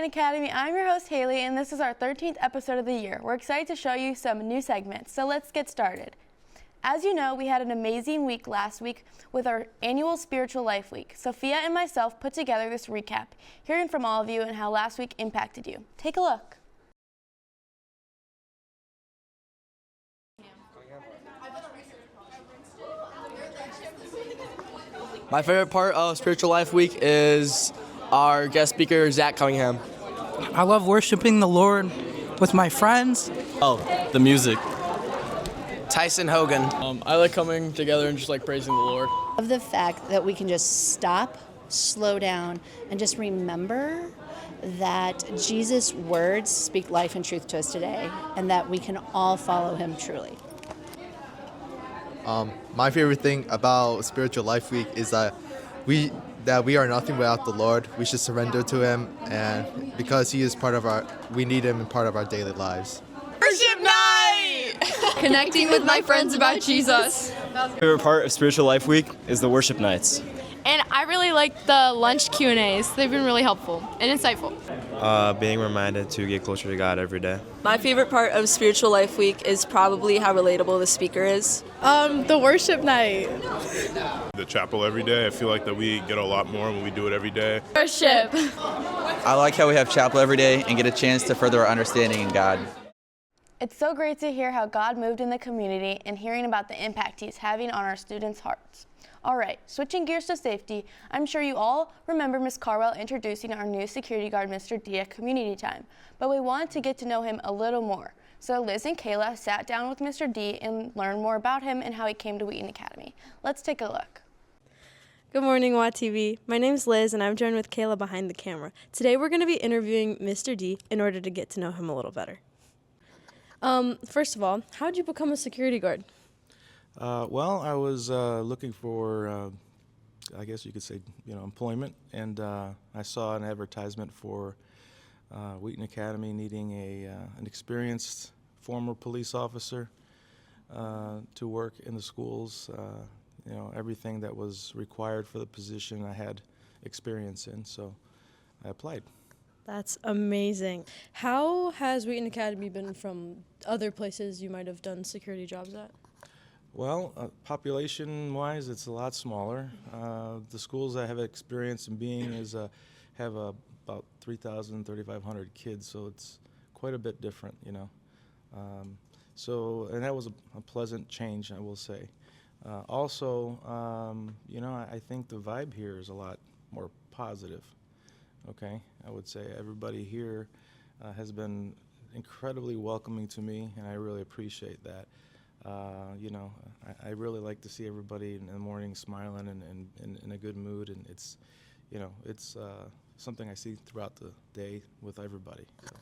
Academy. I'm your host, Haley, and this is our 13th episode of the year. We're excited to show you some new segments, so let's get started. As you know, we had an amazing week last week with our annual Spiritual Life Week. Sophia and myself put together this recap, hearing from all of you and how last week impacted you. Take a look. My favorite part of Spiritual Life Week is our guest speaker, Zach Cunningham. I love worshiping the Lord with my friends. Oh, the music. Tyson Hogan. I like coming together and just like praising the Lord. Of the fact that we can just stop, slow down, and just remember that Jesus' words speak life and truth to us today, and that we can all follow him truly. My favorite thing about Spiritual Life Week is that we are nothing without the Lord. We should surrender to him, and because he is we need him in part of our daily lives. Worship night! Connecting with my friends about Jesus. My favorite part of Spiritual Life Week is the worship nights. And I really like the lunch Q&As. They've been really helpful and insightful. Being reminded to get closer to God every day. My favorite part of Spiritual Life Week is probably how relatable the speaker is. The worship night. The chapel every day. I feel like that we get a lot more when we do it every day. Worship. I like how we have chapel every day and get a chance to further our understanding in God. It's so great to hear how God moved in the community and hearing about the impact he's having on our students' hearts. All right, switching gears to safety, I'm sure you all remember Ms. Carwell introducing our new security guard, Mr. D, at community time, but we wanted to get to know him a little more. So Liz and Kayla sat down with Mr. D and learned more about him and how he came to Wheaton Academy. Let's take a look. Good morning, WAtv. My name's Liz, and I'm joined with Kayla behind the camera. Today we're going to be interviewing Mr. D in order to get to know him a little better. First of all, how did you become a security guard? Well, I was looking for, I guess you could say, employment, and I saw an advertisement for Wheaton Academy needing an experienced former police officer to work in the schools. Everything that was required for the position I had experience in, so I applied. That's amazing. How has Wheaton Academy been from other places you might have done security jobs at? Well, population-wise, it's a lot smaller. The schools I have experience in being have about 3,000, 3,500 kids, so it's quite a bit different, and that was a pleasant change, I will say. Also, I think the vibe here is a lot more positive. Okay, I would say everybody here has been incredibly welcoming to me, and I really appreciate that. I really like to see everybody in the morning smiling and in a good mood, and it's something I see throughout the day with everybody. So.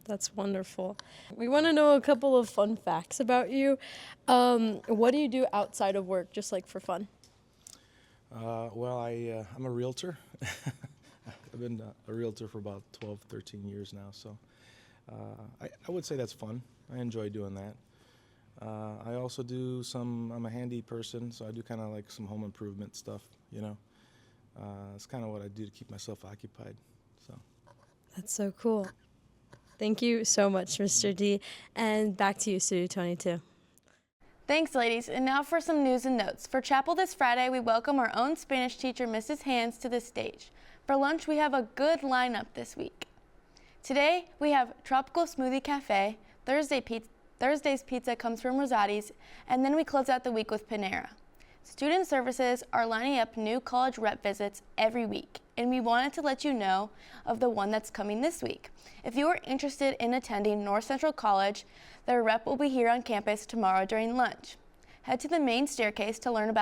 That's wonderful. We want to know a couple of fun facts about you. What do you do outside of work, just like for fun? Well, I'm a realtor. I've been a realtor for about 12, 13 years now, so I would say that's fun. I enjoy doing that. I also do I'm a handy person, so I do kind of like some home improvement stuff, It's kind of what I do to keep myself occupied, so. That's so cool. Thank you so much, Mr. D. And back to you, Studio 22. Thanks, ladies. And now for some news and notes. For chapel this Friday, we welcome our own Spanish teacher, Mrs. Hands, to the stage. For lunch, we have a good lineup this week. Today, we have Tropical Smoothie Cafe. Thursday's pizza comes from Rosati's, and then we close out the week with Panera. Student services are lining up new college rep visits every week, and we wanted to let you know of the one that's coming this week. If you are interested in attending North Central College, their rep will be here on campus tomorrow during lunch. Head to the main staircase to learn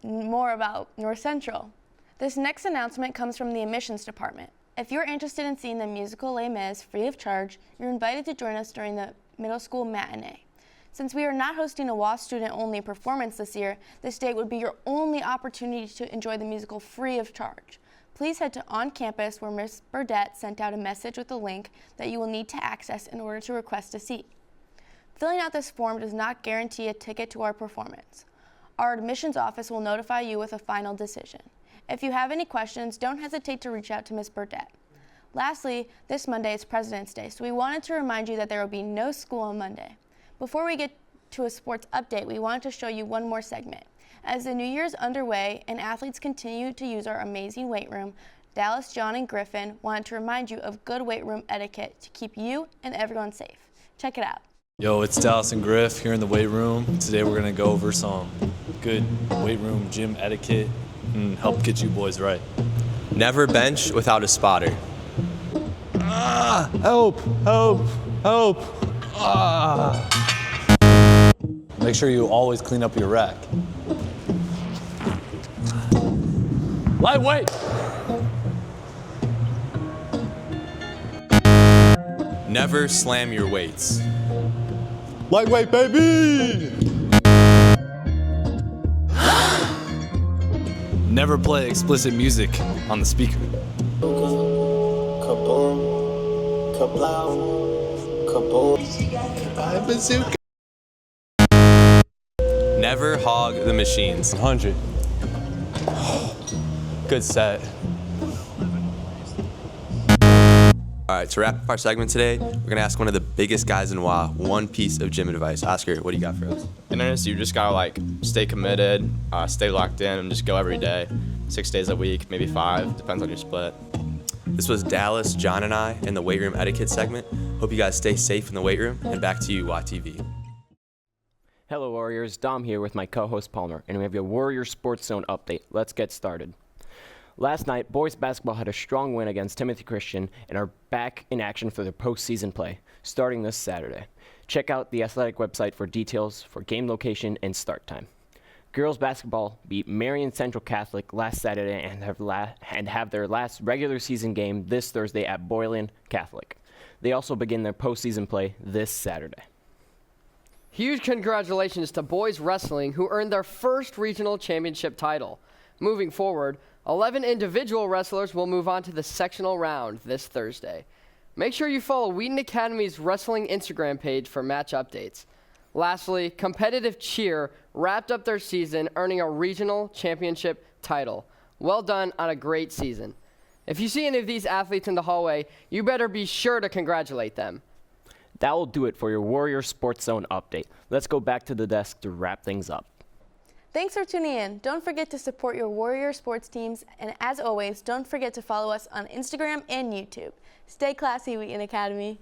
more about North Central. This next announcement comes from the admissions department. If you're interested in seeing the musical Les Mis free of charge, you're invited to join us during the middle school matinee. Since we are not hosting a WA student-only performance this year, this date would be your only opportunity to enjoy the musical free of charge. Please head to On Campus, where Ms. Burdett sent out a message with a link that you will need to access in order to request a seat. Filling out this form does not guarantee a ticket to our performance. Our admissions office will notify you with a final decision. If you have any questions, don't hesitate to reach out to Ms. Burdett. Lastly, this Monday is President's Day, so we wanted to remind you that there will be no school on Monday. Before we get to a sports update, we wanted to show you one more segment. As the new year is underway and athletes continue to use our amazing weight room, Dallas, John, and Griffin wanted to remind you of good weight room etiquette to keep you and everyone safe. Check it out. Yo, it's Dallas and Griff here in the weight room. Today we're gonna go over some good weight room gym etiquette and help get you boys right. Never bench without a spotter. Help! Make sure you always clean up your rack. Lightweight! Never slam your weights. Lightweight, baby! Never play explicit music on the speaker. Never hog the machines. 100. Good set. All right, to wrap up our segment today, we're gonna ask one of the biggest guys in WA one piece of gym advice. Oscar, what do you got for us? In earnest, you just gotta stay committed, stay locked in, and just go every day. 6 days a week, maybe 5, depends on your split. This was Dallas, John, and I in the weight room etiquette segment. Hope you guys stay safe in the weight room, and back to you, WAtv. Hello Warriors, Dom here with my co-host Palmer, and we have your Warrior Sports Zone update. Let's get started. Last night, boys basketball had a strong win against Timothy Christian and are back in action for their postseason play, starting this Saturday. Check out the Athletic website for details for game location and start time. Girls basketball beat Marion Central Catholic last Saturday and have their last regular season game this Thursday at Boylan Catholic. They also begin their postseason play this Saturday. Huge congratulations to boys wrestling who earned their first regional championship title. Moving forward, 11 individual wrestlers will move on to the sectional round this Thursday. Make sure you follow Wheaton Academy's wrestling Instagram page for match updates. Lastly, competitive cheer wrapped up their season earning a regional championship title. Well done on a great season. If you see any of these athletes in the hallway, you better be sure to congratulate them. That will do it for your Warrior Sports Zone update. Let's go back to the desk to wrap things up. Thanks for tuning in. Don't forget to support your Warrior sports teams, and as always, don't forget to follow us on Instagram and YouTube. Stay classy, Wheaton Academy.